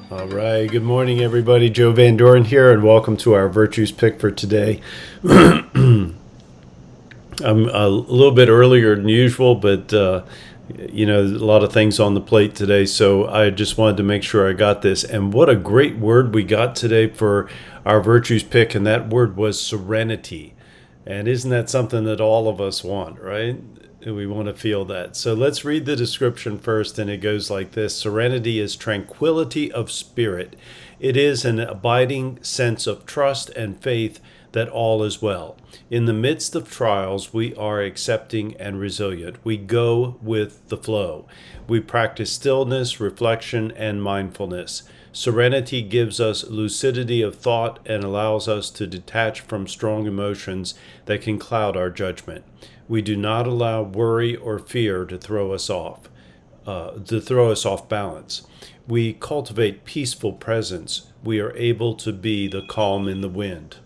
All right. Good morning, everybody. Joe Van Doren here, and welcome to our Virtues Pick for today. I'm a little bit earlier than usual, but a lot of things on the plate today, so I just wanted to make sure I got this. And what a great word we got today for our Virtues Pick, and that word was serenity. And isn't that something that all of us want, right? We want to feel that. So let's read the description first, and it goes like this. Serenity is tranquility of spirit. It is an abiding sense of trust and faith that all is well. In the midst of trials, we are accepting and resilient. We go with the flow. We practice stillness, reflection, and mindfulness. Serenity gives us lucidity of thought and allows us to detach from strong emotions that can cloud our judgment. We do not allow worry or fear to throw us off balance. We cultivate peaceful presence. We are able to be the calm in the wind.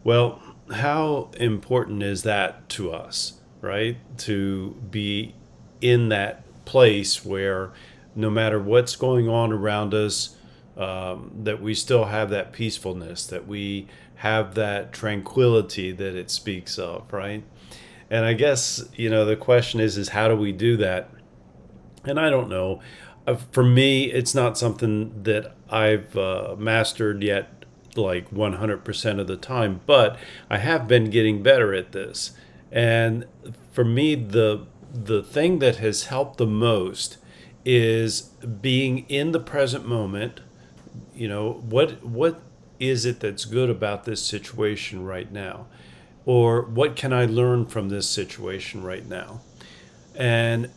Well, how important is that to us, right? To be in that place where no matter what's going on around us, that we still have that peacefulness, that we have that tranquility that it speaks of, right? And I guess, the question is how do we do that? And I don't know. For me, it's not something that I've mastered yet, like 100% of the time, but I have been getting better at this. And for me, the thing that has helped the most is being in the present moment. What is it that's good about this situation right now? Or what can I learn from this situation right now? And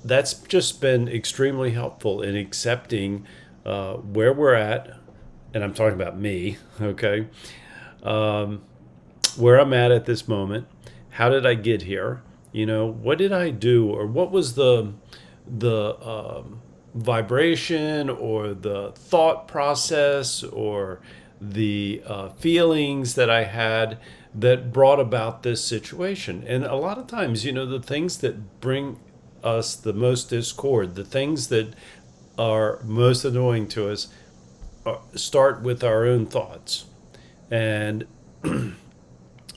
that's just been extremely helpful in accepting where we're at. And I'm talking about me, okay? Where I'm at this moment. How did I get here? What did I do? Or what was the vibration or the thought process or the feelings that I had that brought about this situation? And a lot of times, the things that bring us the most discord, the things that are most annoying to us, start with our own thoughts. And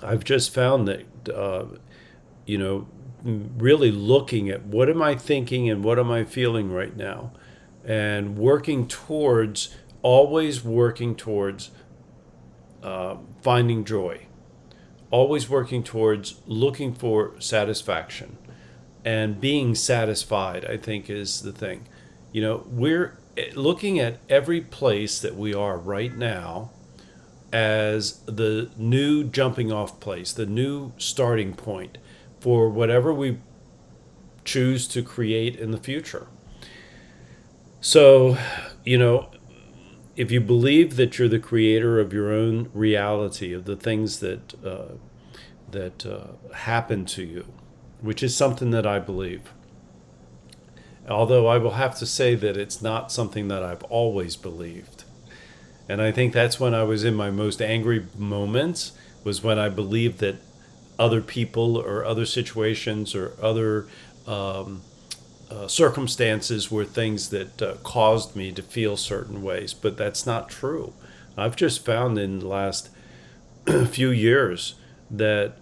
I've just found that, really looking at what am I thinking and what am I feeling right now, and always working towards finding joy, always working towards looking for satisfaction and being satisfied, I think is the thing. We're looking at every place that we are right now as the new jumping off place, the new starting point for whatever we choose to create in the future. So, if you believe that you're the creator of your own reality, of the things that happen to you, which is something that I believe. Although I will have to say that it's not something that I've always believed. And I think that's when I was in my most angry moments, was when I believed that other people or other situations or other circumstances were things that caused me to feel certain ways. But that's not true. I've just found in the last few years that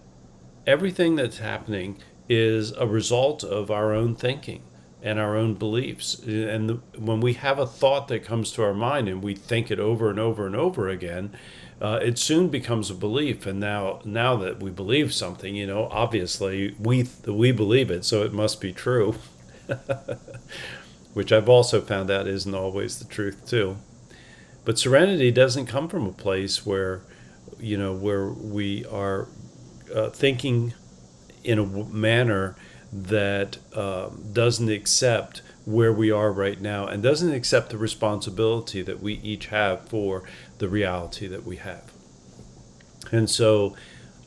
everything that's happening is a result of our own thinking and our own beliefs. And when we have a thought that comes to our mind and we think it over and over and over again, it soon becomes a belief. And now that we believe something, obviously we believe it, so it must be true. Which I've also found out isn't always the truth too. But serenity doesn't come from a place where we are thinking in a manner that doesn't accept where we are right now and doesn't accept the responsibility that we each have for the reality that we have. And so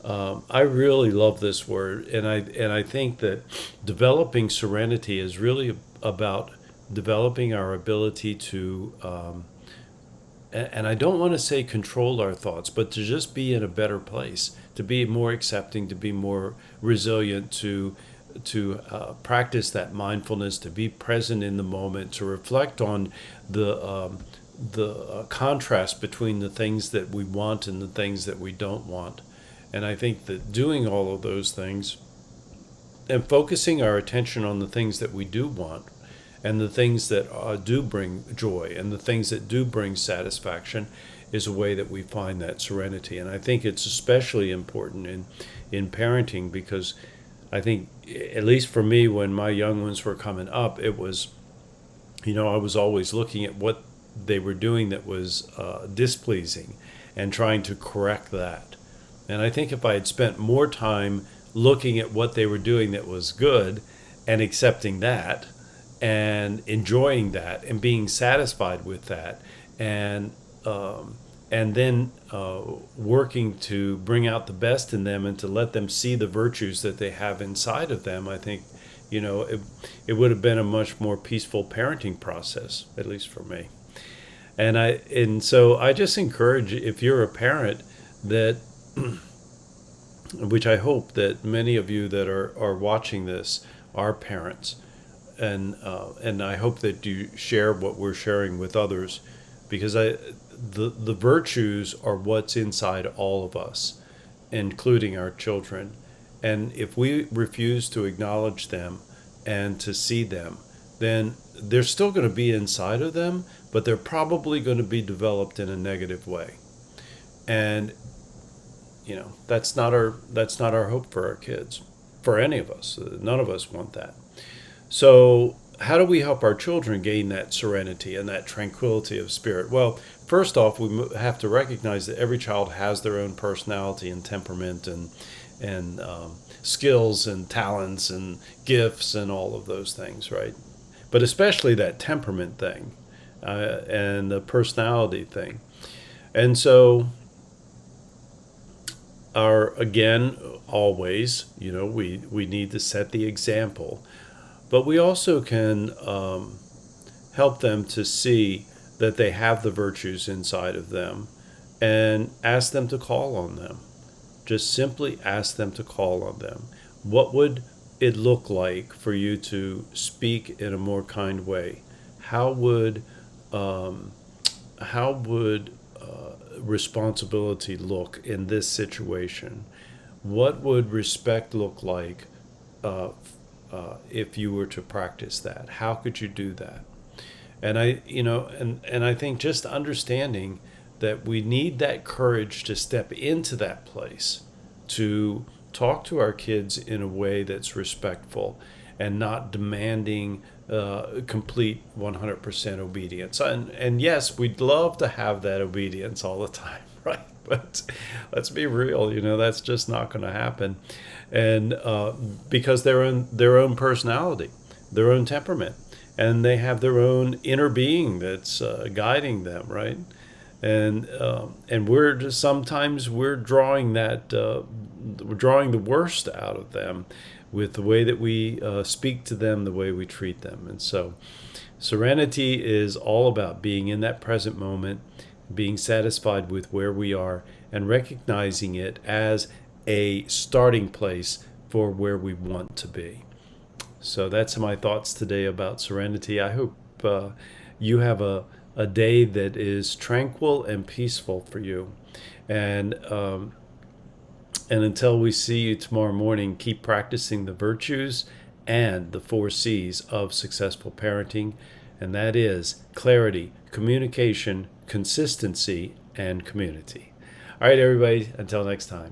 I really love this word, and I think that developing serenity is really about developing our ability to, and I don't want to say control our thoughts, but to just be in a better place, to be more accepting, to be more resilient, to practice that mindfulness, to be present in the moment, to reflect on the contrast between the things that we want and the things that we don't want. And I think that doing all of those things and focusing our attention on the things that we do want and the things that do bring joy and the things that do bring satisfaction is a way that we find that serenity. And I think it's especially important in parenting, because I think, at least for me, when my young ones were coming up, it was, I was always looking at what they were doing that was displeasing and trying to correct that. And I think if I had spent more time looking at what they were doing that was good and accepting that and enjoying that and being satisfied with that, and then working to bring out the best in them and to let them see the virtues that they have inside of them, I think, it would have been a much more peaceful parenting process, at least for me. And so I just encourage, if you're a parent, that which I hope that many of you that are watching this are parents, and I hope that you share what we're sharing with others, because the virtues are what's inside all of us, including our children. And if we refuse to acknowledge them and to see them, then they're still going to be inside of them, but they're probably going to be developed in a negative way. And that's not our hope for our kids, for any of us. None of us want that. So how do we help our children gain that serenity and that tranquility of spirit? Well, first off, we have to recognize that every child has their own personality and temperament and skills and talents and gifts and all of those things, right? But especially that temperament thing and the personality thing. And so always, we need to set the example. But we also can help them to see that they have the virtues inside of them and ask them to call on them. Just simply ask them to call on them. What would it look like for you to speak in a more kind way? How would responsibility look in this situation? What would respect look like if you were to practice that? How could you do that? And I think just understanding that we need that courage to step into that place, to talk to our kids in a way that's respectful and not demanding complete 100% obedience. And yes, we'd love to have that obedience all the time, right? But let's be real, that's just not going to happen. And because they're in their own personality, their own temperament, and they have their own inner being that's guiding them, right? And sometimes we're drawing the worst out of them with the way that we speak to them, the way we treat them. And so serenity is all about being in that present moment, being satisfied with where we are, and recognizing it as a starting place for where we want to be. So that's my thoughts today about serenity. I hope you have a day that is tranquil and peaceful for you. And until we see you tomorrow morning, keep practicing the virtues and the 4 C's of successful parenting. And that is clarity, communication, consistency, and community. All right, everybody, until next time.